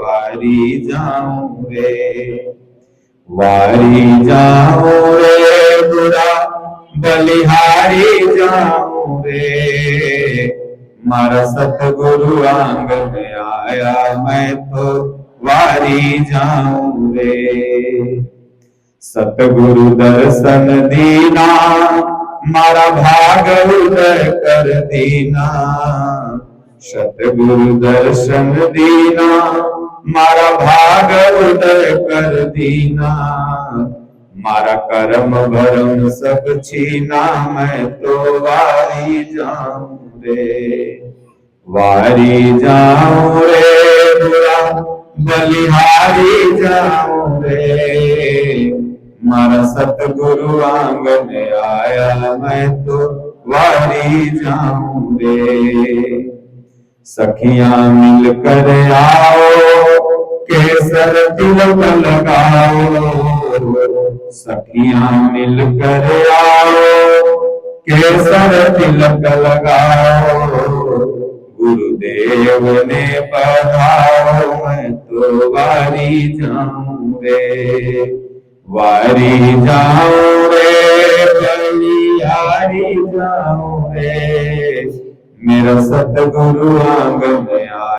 वारी जाऊं रे, वारी जाऊं रे बुरा बलिहारी जाऊं रे, मारा सतगुरु आंगन आया मैं तो वारी जाऊं रे। सतगुरु दर्शन दीना मारा भाग उदय कर दीना, सतगुरु दर्शन दीना मारा भाग उदय कर दीना, मारा कर्म भरम सब छीना मैं तो वारी जाऊं रे, वारी जाऊं रे बुरा बलिहारी जाऊं रे, मारा सतगुरु आंगन आया मैं तो वारी जाऊं रे। सखियां मिलकर आओ केसर तिलक लगाओ, सखियां मिलकर आओ केसर तिलक लगाओ, गुरुदेव ने पधारो मैं तो वारी जाऊं रे, वारी जाऊं रे बलिहारी जाऊं रे, मेरा सतगुरु आंगन